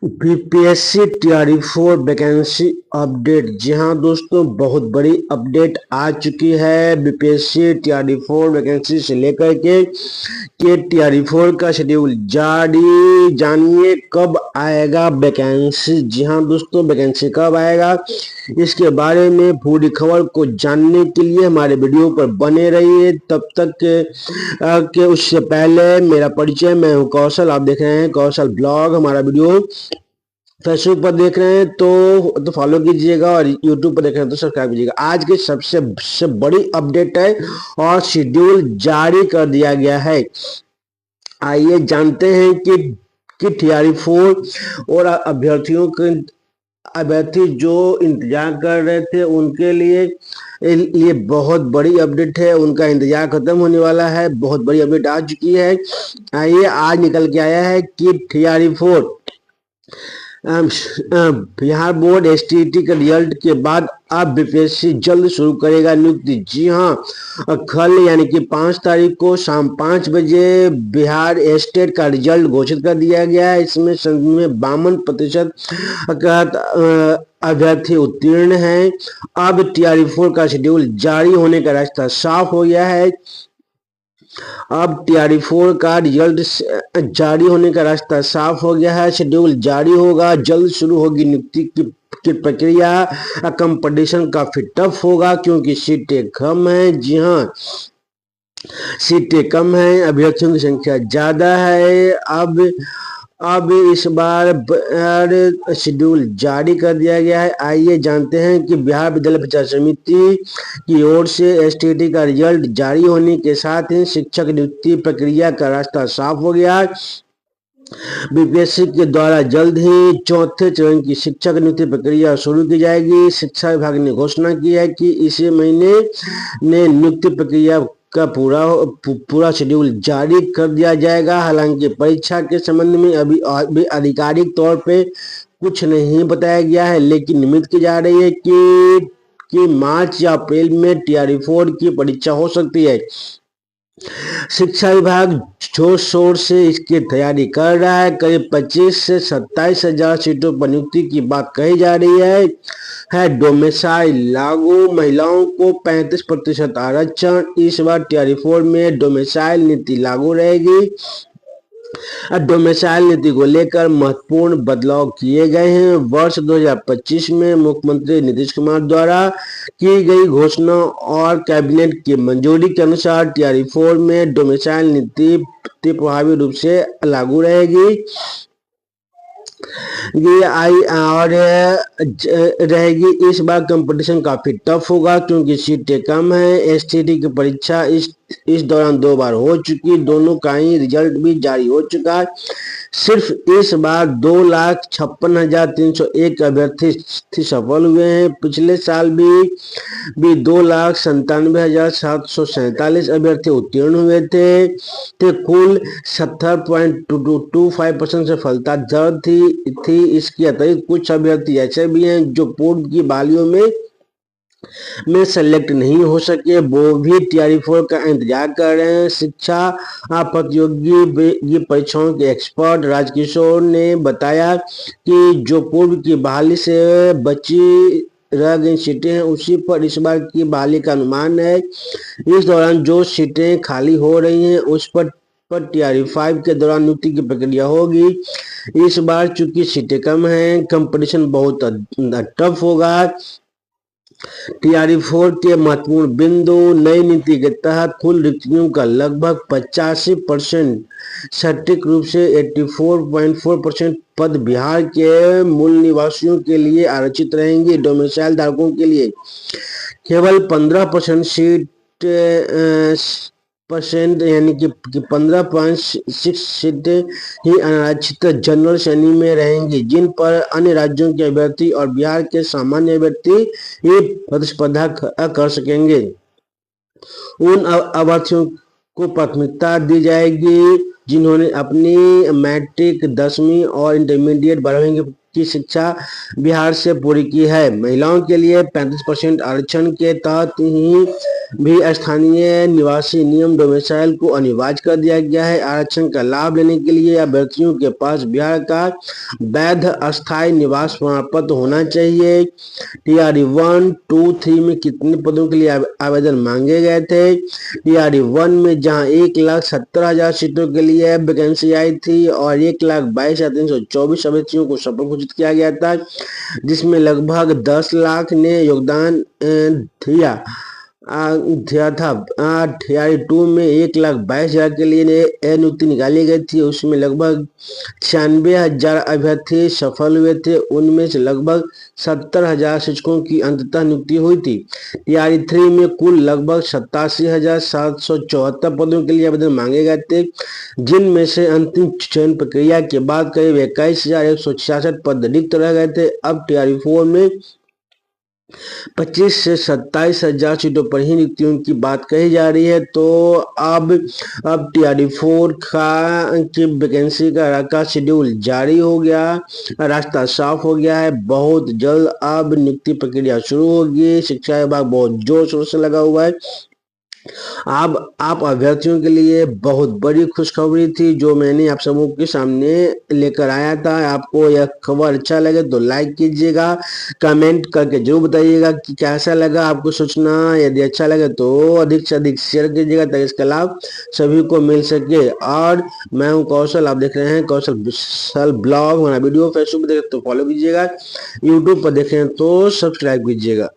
BPSC TRE 4 vacancy update. जी हाँ दोस्तों, बहुत बड़ी अपडेट आ चुकी है बीपीएससी टीआरई 4 वैकेंसी से लेकर के टीआरई 4 का शेड्यूल जारी। जानिए कब आएगा वैकेंसी। जी हाँ दोस्तों, वैकेंसी कब आएगा इसके बारे में पूरी खबर को जानने के लिए हमारे वीडियो पर बने रहिए। तब तक के उससे पहले मेरा परिचय, मैं हूँ कौशल, आप देख रहे हैं कौशल ब्लॉग। हमारा वीडियो फेसबुक पर देख रहे हैं तो फॉलो कीजिएगा और यूट्यूब पर देख रहे हैं तो सब्सक्राइब कीजिएगा। आज की सबसे बड़ी अपडेट है और शेड्यूल जारी कर दिया गया है। आइए जानते हैं कि टीआरई 4 और अभ्यर्थी जो इंतजार कर रहे थे उनके लिए ये बहुत बड़ी अपडेट है। उनका इंतजार खत्म होने वाला है, बहुत बड़ी अपडेट आ चुकी है। आइए, आज निकल के आया है कि टीआरई 4 बिहार बोर्ड एसटीईटी के रिजल्ट के बाद अब बीपीएससी जल्द शुरू करेगा नियुक्ति। जी हाँ, कल यानी कि 5 तारीख को शाम 5 बजे बिहार स्टेट का रिजल्ट घोषित कर दिया गया है। इसमें 52% अभ्यर्थी उत्तीर्ण हैं। अब टीआरई 4 का शेड्यूल जारी होने का रास्ता साफ हो गया है। अब टीआरई 4 का रिजल्ट जारी होने का रास्ता साफ हो गया है। शेड्यूल जारी होगा, जल्द शुरू होगी नियुक्ति की प्रक्रिया। कंपटीशन काफी टफ होगा क्योंकि सीटें कम हैं। जी हाँ, सीटें कम हैं, अभ्यर्थियों की संख्या ज्यादा है। अब इस बार शेड्यूल जारी कर दिया गया है। आइए जानते हैं कि बिहार विद्यालय प्रचार समिति की ओर से एसटीईटी का रिजल्ट जारी होने के साथ ही शिक्षक नियुक्ति प्रक्रिया का रास्ता साफ हो गया। बीपीएससी के द्वारा जल्द ही चौथे चरण की शिक्षक नियुक्ति प्रक्रिया शुरू की जाएगी। शिक्षा विभाग ने घोषणा की है कि इसी महीने ने नियुक्ति प्रक्रिया का पूरा शेड्यूल जारी कर दिया जाएगा। हालांकि परीक्षा के संबंध में अभी आधिकारिक तौर पे कुछ नहीं बताया गया है, लेकिन उम्मीद की जा रही है कि मार्च या अप्रैल में टीआरई 4 की परीक्षा हो सकती है। शिक्षा विभाग जोर शोर से इसकी तैयारी कर रहा है। करीब 25 से 27 हजार सीटों पर नियुक्ति की बात कही जा रही है। डोमेसाइल लागू, महिलाओं को 35% आरक्षण। इस बार टीआरई 4 में डोमेसाइल नीति लागू रहेगी। डोमेसाइल नीति को लेकर महत्वपूर्ण बदलाव किए गए हैं। वर्ष 2025 में मुख्यमंत्री नीतीश कुमार द्वारा की गई घोषणा और कैबिनेट की मंजूरी के अनुसार टीआरई 4 में डोमेसाइल नीति प्रभावी रूप से लागू रहेगी। रहेगी। इस बार कंपटीशन काफी टफ होगा क्योंकि सीटें कम हैं। एसटीईटी की परीक्षा इस दौरान 2 बार हो चुकी, दोनों का ही रिजल्ट भी जारी हो चुका है। सिर्फ इस बार 2,56,301 अभ्यर्थी सफल हुए हैं। पिछले साल भी 2,97,747 अभ्यर्थी उत्तीर्ण हुए थे। कुल 70.25% सफलता दर थी। इसके अतिरिक्त कुछ अभ्यर्थी ऐसे भी हैं जो पूर्व की बहालियों में सेलेक्ट नहीं हो सके, वो भी टीआरई 4 का इंतजार कर रहे हैं। शिक्षा प्रतियोगी परीक्षाओं के एक्सपर्ट राजकिशोर ने बताया कि जो पूर्व की बहाली से बची रह गई सीटें हैं, उसी पर इस बार की बहाली का अनुमान है। इस दौरान जो सीटें खाली हो रही हैं उस पर टीआरई 5 के दौरान नियुक्ति की प्रक्रिया होगी। इस बार चूंकि सीटें कम हैं, कंपटीशन बहुत टफ होगा। टीआरई 4 के महत्वपूर्ण बिंदु, नई नीति के तहत कुल रिक्तियों का लगभग 85% सटीक रूप से 84.4% पद बिहार के मूल निवासियों के लिए आरक्षित रहेंगे। डोमिसाइल धारकों के लिए केवल 15% यानी कि 15.6 सीटें ही अनारक्षित जनरल श्रेणी में रहेंगी, जिन पर अन्य राज्यों के अभ्यर्थी और बिहार के सामान्य अभ्यर्थी ही प्रतिस्पर्धा कर सकेंगे। उन अभ्यर्थियों को प्राथमिकता दी जाएगी जिन्होंने अपनी मैट्रिक, 10वीं और इंटरमीडिएट 12वीं की शिक्षा बिहार से पूरी की है। महिलाओं के लिए 35% आरक्षण के तहत ही भी स्थानीय निवासी नियम डोमिसाइल को अनिवार्य कर दिया गया है। आरक्षण का लाभ लेने के लिए अभ्यर्थियों के पास बिहार का वैध अस्थायी निवास प्रमाण पत्र होना चाहिए। टीआरई 1, 2, 3 में कितने पदों के लिए आवेदन मांगे गए थे? टीआरई 1 में जहां 1,70,000 सीटों के लिए वैकेंसी आई थी और 1,22,324 अभ्यर्थियों को सफल घोषित किया गया था, जिसमें लगभग 10 लाख ने योगदान दिया था। टीआरई 2 में 1,22,000 के लिए नियुक्ति निकाली गई थी, उसमें लगभग 96,000 अभ्यर्थी सफल हुए थे, उनमें से लगभग 70,000 शिक्षकों की अंततः नियुक्ति हुई थी। टीआरई 3 में कुल लगभग 87,774 पदों के लिए आवेदन मांगे गए थे, जिनमें से अंतिम चयन प्रक्रिया के बाद करीब 21,166 पद रिक्त रह गए थे। अब टीआरई 4 में 25 से 27,000 सीटों पर ही नियुक्तियों की बात कही जा रही है। तो अब टीआरई 4 की वैकेंसी का शेड्यूल जारी हो गया, रास्ता साफ हो गया है। बहुत जल्द अब नियुक्ति प्रक्रिया शुरू होगी। शिक्षा विभाग बहुत जोर शोर से लगा हुआ है। अब आप अभ्यर्थियों के लिए बहुत बड़ी खुशखबरी थी जो मैंने आप सबों के सामने लेकर आया था। आपको यह खबर अच्छा लगे तो लाइक कीजिएगा, कमेंट करके जरूर बताइएगा कि कैसा लगा आपको सूचना। यदि अच्छा लगे तो अधिक से अधिक शेयर कीजिएगा ताकि इसका लाभ सभी को मिल सके। और मैं हूं कौशल, आप देख रहे हैं कौशल ब्लॉग। हमारा वीडियो फेसबुक पर देखें तो फॉलो कीजिएगा, यूट्यूब पर देखें तो सब्सक्राइब कीजिएगा।